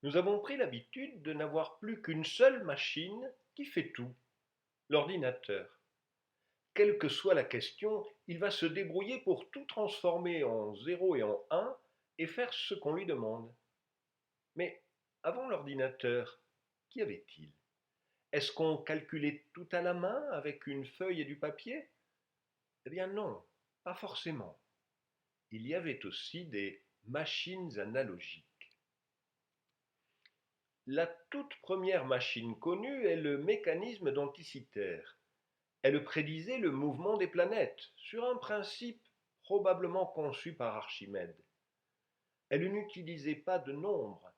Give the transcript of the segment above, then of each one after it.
Nous avons pris l'habitude de n'avoir plus qu'une seule machine qui fait tout, l'ordinateur. Quelle que soit la question, il va se débrouiller pour tout transformer en 0 et en 1 et faire ce qu'on lui demande. Mais avant l'ordinateur, qu'y avait-il? Est-ce qu'on calculait tout à la main avec une feuille et du papier? Eh bien non, pas forcément. Il y avait aussi des machines analogiques. La toute première machine connue est le mécanisme d'Anticythère. Elle prédisait le mouvement des planètes sur un principe probablement conçu par Archimède. Elle n'utilisait pas de nombres.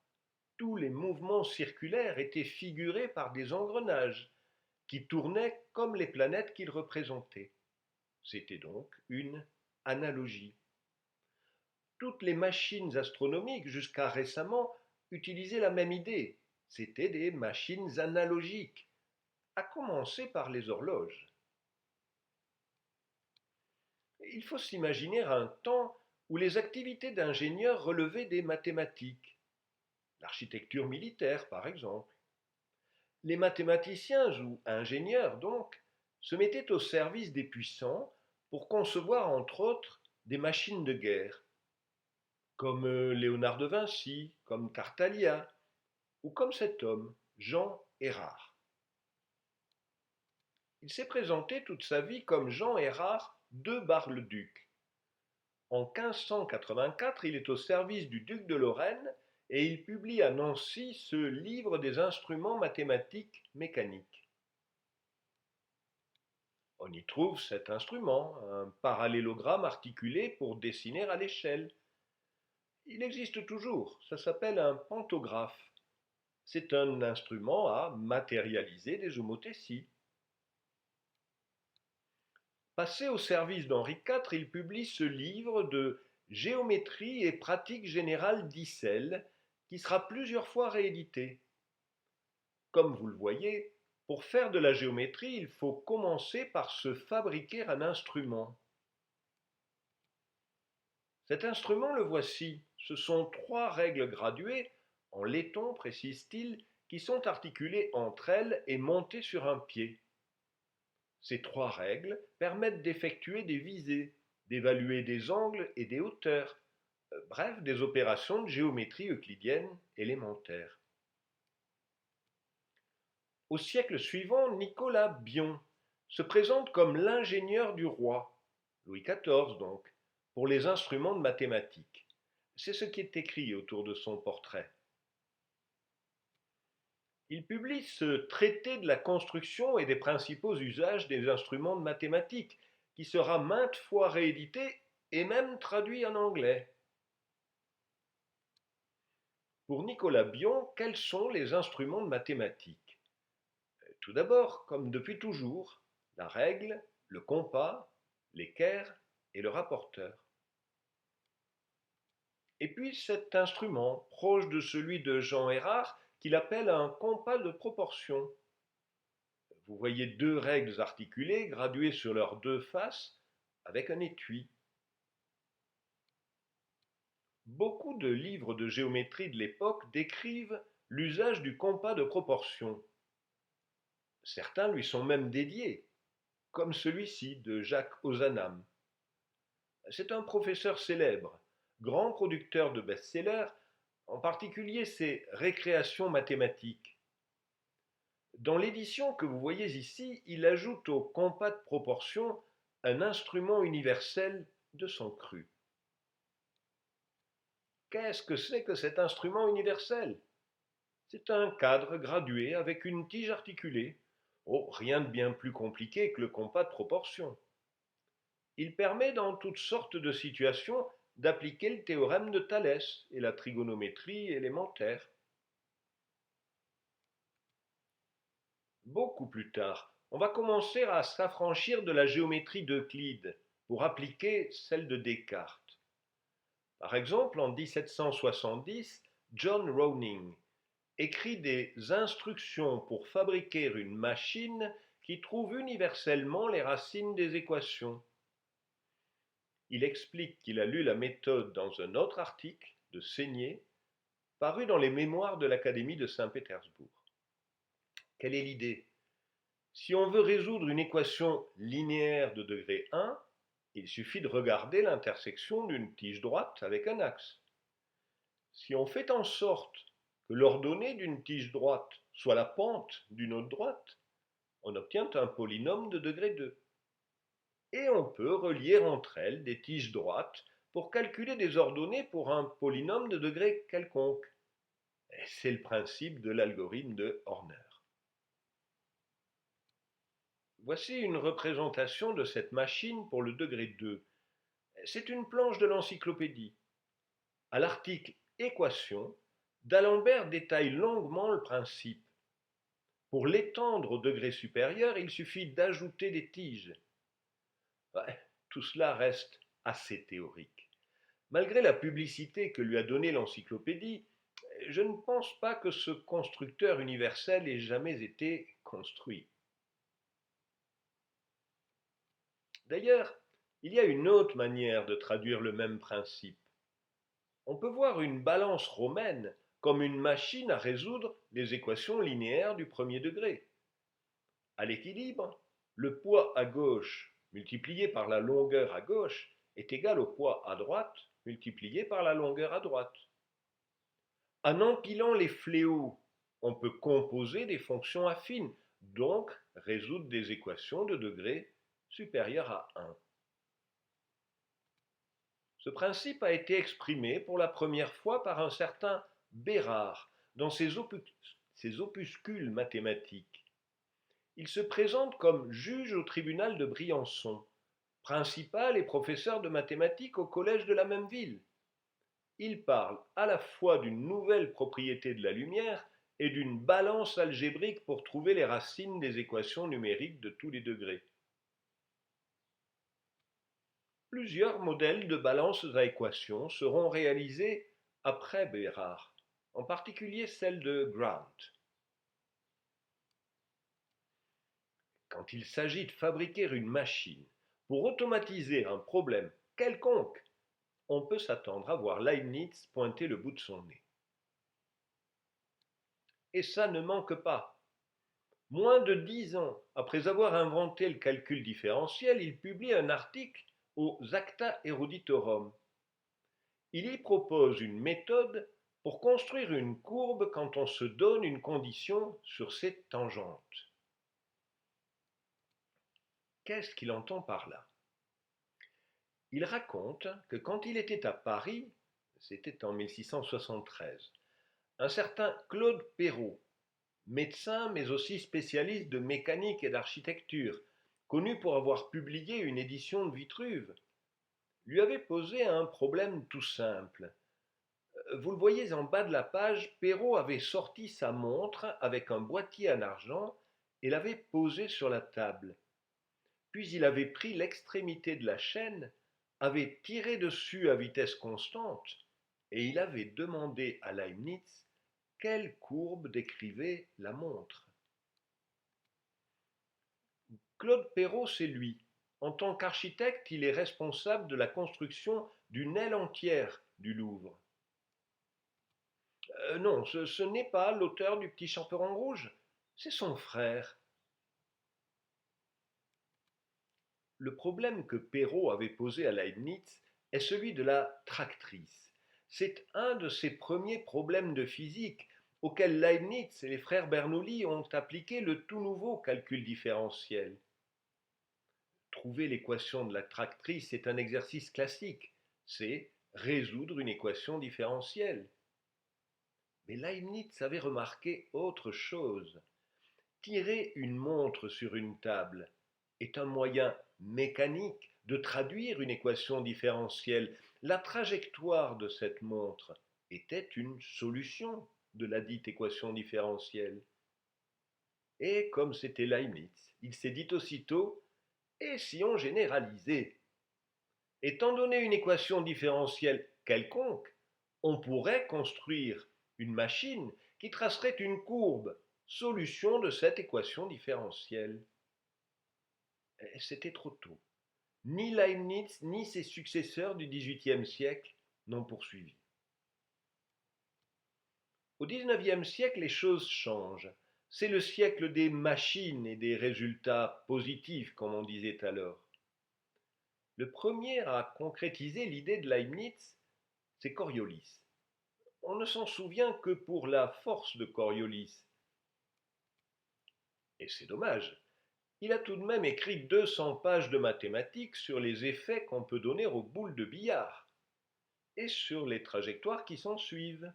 Tous les mouvements circulaires étaient figurés par des engrenages qui tournaient comme les planètes qu'ils représentaient. C'était donc une analogie. Toutes les machines astronomiques jusqu'à récemment utilisaient la même idée. C'étaient des machines analogiques, à commencer par les horloges. Il faut s'imaginer un temps où les activités d'ingénieurs relevaient des mathématiques, l'architecture militaire par exemple. Les mathématiciens ou ingénieurs donc se mettaient au service des puissants pour concevoir entre autres des machines de guerre, comme Léonard de Vinci, comme Tartaglia, ou comme cet homme, Jean Errard. Il s'est présenté toute sa vie comme Jean Errard de Bar-le-Duc. En 1584, il est au service du duc de Lorraine et il publie à Nancy ce livre des instruments mathématiques mécaniques. On y trouve cet instrument, un parallélogramme articulé pour dessiner à l'échelle. Il existe toujours, ça s'appelle un pantographe. C'est un instrument à matérialiser des homothéties. Passé au service d'Henri IV, il publie ce livre de géométrie et pratique générale d'Icelle, qui sera plusieurs fois réédité. Comme vous le voyez, pour faire de la géométrie, il faut commencer par se fabriquer un instrument. Cet instrument, le voici. Ce sont 3 règles graduées, en laiton précise-t-il, qui sont articulées entre elles et montées sur un pied. Ces 3 règles permettent d'effectuer des visées, d'évaluer des angles et des hauteurs, bref, des opérations de géométrie euclidienne élémentaire. Au siècle suivant, Nicolas Bion se présente comme l'ingénieur du roi, Louis XIV donc, pour les instruments de mathématiques. C'est ce qui est écrit autour de son portrait. Il publie ce traité de la construction et des principaux usages des instruments de mathématiques, qui sera maintes fois réédité et même traduit en anglais. Pour Nicolas Bion, quels sont les instruments de mathématiques? Tout d'abord, comme depuis toujours, la règle, le compas, l'équerre et le rapporteur. Et puis cet instrument, proche de celui de Jean Errard, qu'il appelle un compas de proportion. Vous voyez 2 règles articulées graduées sur leurs 2 faces avec un étui. Beaucoup de livres de géométrie de l'époque décrivent l'usage du compas de proportion. Certains lui sont même dédiés, comme celui-ci de Jacques Ozanam. C'est un professeur célèbre, grand producteur de best-sellers, en particulier ses récréations mathématiques. Dans l'édition que vous voyez ici, il ajoute au compas de proportion un instrument universel de son cru. Qu'est-ce que c'est que cet instrument universel? C'est un cadre gradué avec une tige articulée. Oh, rien de bien plus compliqué que le compas de proportion. Il permet dans toutes sortes de situations d'appliquer le théorème de Thalès et la trigonométrie élémentaire. Beaucoup plus tard, on va commencer à s'affranchir de la géométrie d'Euclide pour appliquer celle de Descartes. Par exemple, en 1770, John Rowling écrit des instructions pour fabriquer une machine qui trouve universellement les racines des équations. Il explique qu'il a lu la méthode dans un autre article de Seigné paru dans les mémoires de l'Académie de Saint-Pétersbourg. Quelle est l'idée? Si on veut résoudre une équation linéaire de degré 1, il suffit de regarder l'intersection d'une tige droite avec un axe. Si on fait en sorte que l'ordonnée d'une tige droite soit la pente d'une autre droite, on obtient un polynôme de degré 2. Et on peut relier entre elles des tiges droites pour calculer des ordonnées pour un polynôme de degré quelconque. C'est le principe de l'algorithme de Horner. Voici une représentation de cette machine pour le degré 2. C'est une planche de l'encyclopédie. À l'article Équation, d'Alembert détaille longuement le principe. Pour l'étendre au degré supérieur, il suffit d'ajouter des tiges. Ouais, tout cela reste assez théorique. Malgré la publicité que lui a donnée l'encyclopédie, je ne pense pas que ce constructeur universel ait jamais été construit. D'ailleurs, il y a une autre manière de traduire le même principe. On peut voir une balance romaine comme une machine à résoudre les équations linéaires du premier degré. À l'équilibre, le poids à gauche multiplié par la longueur à gauche est égal au poids à droite multiplié par la longueur à droite. En empilant les fléaux, on peut composer des fonctions affines, donc résoudre des équations de degré supérieur à 1. Ce principe a été exprimé pour la première fois par un certain Bérard dans ses opuscules mathématiques. Il se présente comme juge au tribunal de Briançon, principal et professeur de mathématiques au collège de la même ville. Il parle à la fois d'une nouvelle propriété de la lumière et d'une balance algébrique pour trouver les racines des équations numériques de tous les degrés. Plusieurs modèles de balances à équations seront réalisés après Bérard, en particulier celle de Grant. Quand il s'agit de fabriquer une machine pour automatiser un problème quelconque, on peut s'attendre à voir Leibniz pointer le bout de son nez. Et ça ne manque pas. Moins de 10 ans après avoir inventé le calcul différentiel, il publie un article aux Acta Eruditorum. Il y propose une méthode pour construire une courbe quand on se donne une condition sur ses tangentes. Qu'est-ce qu'il entend par là? Il raconte que quand il était à Paris, c'était en 1673, un certain Claude Perrault, médecin mais aussi spécialiste de mécanique et d'architecture, connu pour avoir publié une édition de Vitruve, lui avait posé un problème tout simple. Vous le voyez en bas de la page, Perrault avait sorti sa montre avec un boîtier en argent et l'avait posé sur la table. Puis il avait pris l'extrémité de la chaîne, avait tiré dessus à vitesse constante, et il avait demandé à Leibniz quelle courbe décrivait la montre. Claude Perrault, c'est lui. En tant qu'architecte, il est responsable de la construction d'une aile entière du Louvre. Non, ce n'est pas l'auteur du Petit Chaperon rouge, c'est son frère. Le problème que Perrault avait posé à Leibniz est celui de la tractrice. C'est un de ces premiers problèmes de physique auxquels Leibniz et les frères Bernoulli ont appliqué le tout nouveau calcul différentiel. Trouver l'équation de la tractrice est un exercice classique, c'est résoudre une équation différentielle. Mais Leibniz avait remarqué autre chose. Tirer une montre sur une table est un moyen mécanique de traduire une équation différentielle. La trajectoire de cette montre était une solution de la dite équation différentielle. Et comme c'était Leibniz, il s'est dit aussitôt: et si on généralisait? Étant donné une équation différentielle quelconque, on pourrait construire une machine qui tracerait une courbe, solution de cette équation différentielle. C'était trop tôt. Ni Leibniz ni ses successeurs du XVIIIe siècle n'ont poursuivi. Au XIXe siècle, les choses changent. C'est le siècle des machines et des résultats positifs, comme on disait alors. Le premier à concrétiser l'idée de Leibniz, c'est Coriolis. On ne s'en souvient que pour la force de Coriolis. Et c'est dommage. Il a tout de même écrit 200 pages de mathématiques sur les effets qu'on peut donner aux boules de billard et sur les trajectoires qui s'en suivent.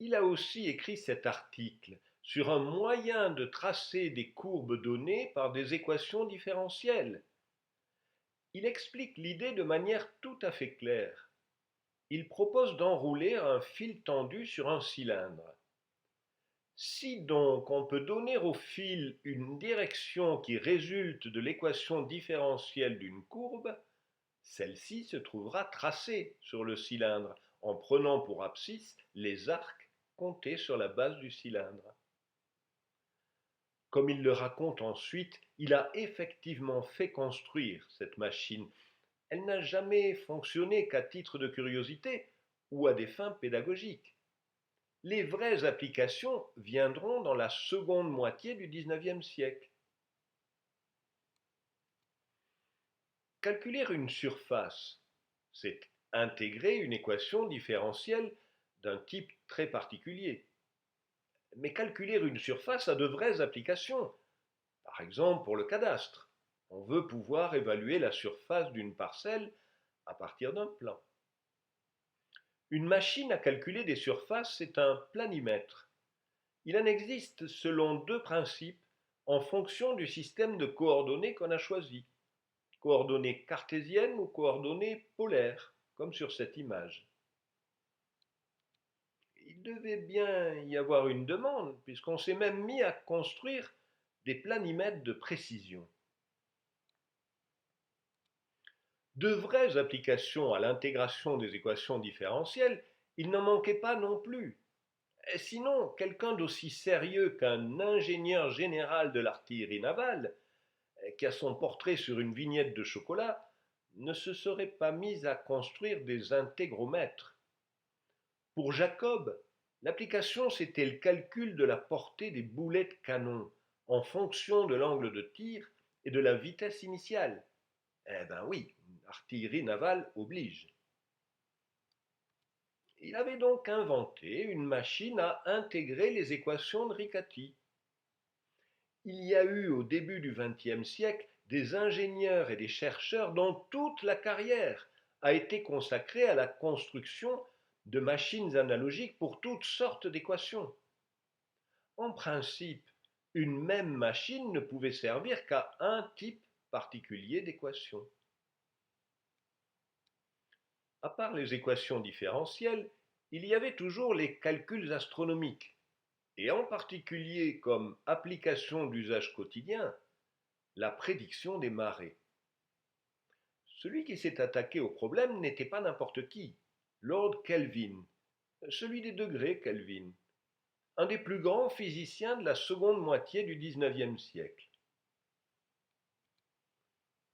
Il a aussi écrit cet article sur un moyen de tracer des courbes données par des équations différentielles. Il explique l'idée de manière tout à fait claire. Il propose d'enrouler un fil tendu sur un cylindre. Si donc on peut donner au fil une direction qui résulte de l'équation différentielle d'une courbe, celle-ci se trouvera tracée sur le cylindre en prenant pour abscisse les arcs comptés sur la base du cylindre. Comme il le raconte ensuite, il a effectivement fait construire cette machine. Elle n'a jamais fonctionné qu'à titre de curiosité ou à des fins pédagogiques. Les vraies applications viendront dans la seconde moitié du XIXe siècle. Calculer une surface, c'est intégrer une équation différentielle d'un type très particulier. Mais calculer une surface a de vraies applications. Par exemple, pour le cadastre, on veut pouvoir évaluer la surface d'une parcelle à partir d'un plan. Une machine à calculer des surfaces, c'est un planimètre. Il en existe selon deux principes en fonction du système de coordonnées qu'on a choisi. Coordonnées cartésiennes ou coordonnées polaires, comme sur cette image. Il devait bien y avoir une demande, puisqu'on s'est même mis à construire des planimètres de précision. De vraies applications à l'intégration des équations différentielles, il n'en manquait pas non plus. Sinon, quelqu'un d'aussi sérieux qu'un ingénieur général de l'artillerie navale, qui a son portrait sur une vignette de chocolat, ne se serait pas mis à construire des intégromètres. Pour Jacob, l'application c'était le calcul de la portée des boulets de canon en fonction de l'angle de tir et de la vitesse initiale. Eh ben oui, artillerie navale oblige. Il avait donc inventé une machine à intégrer les équations de Riccati. Il y a eu au début du XXe siècle des ingénieurs et des chercheurs dont toute la carrière a été consacrée à la construction de machines analogiques pour toutes sortes d'équations. En principe, une même machine ne pouvait servir qu'à un type particulier d'équation. À part les équations différentielles, il y avait toujours les calculs astronomiques, et en particulier comme application d'usage quotidien, la prédiction des marées. Celui qui s'est attaqué au problème n'était pas n'importe qui, Lord Kelvin, celui des degrés Kelvin, un des plus grands physiciens de la seconde moitié du XIXe siècle.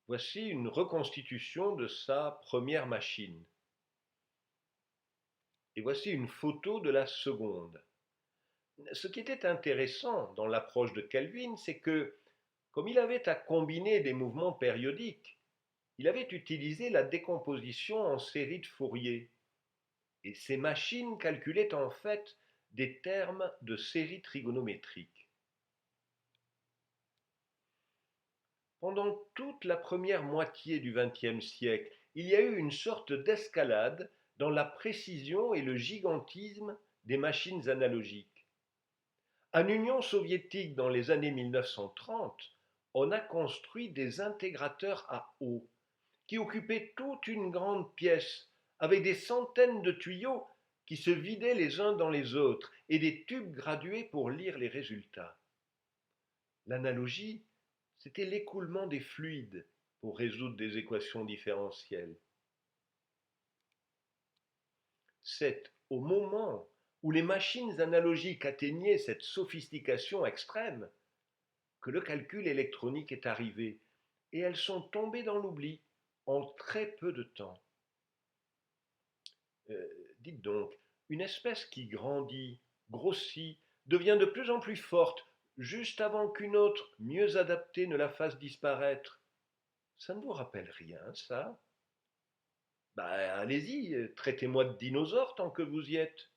Voici une reconstitution de sa première machine. Et voici une photo de la seconde. Ce qui était intéressant dans l'approche de Kelvin, c'est que, comme il avait à combiner des mouvements périodiques, il avait utilisé la décomposition en séries de Fourier. Et ces machines calculaient en fait des termes de séries trigonométriques. Pendant toute la première moitié du XXe siècle, il y a eu une sorte d'escalade dans la précision et le gigantisme des machines analogiques. En Union soviétique, dans les années 1930, on a construit des intégrateurs à eau qui occupaient toute une grande pièce avec des centaines de tuyaux qui se vidaient les uns dans les autres et des tubes gradués pour lire les résultats. L'analogie, c'était l'écoulement des fluides pour résoudre des équations différentielles. C'est au moment où les machines analogiques atteignaient cette sophistication extrême que le calcul électronique est arrivé, et elles sont tombées dans l'oubli en très peu de temps. Dites donc, une espèce qui grandit, grossit, devient de plus en plus forte, juste avant qu'une autre, mieux adaptée, ne la fasse disparaître. Ça ne vous rappelle rien, ça? Bah, allez-y, traitez-moi de dinosaure tant que vous y êtes.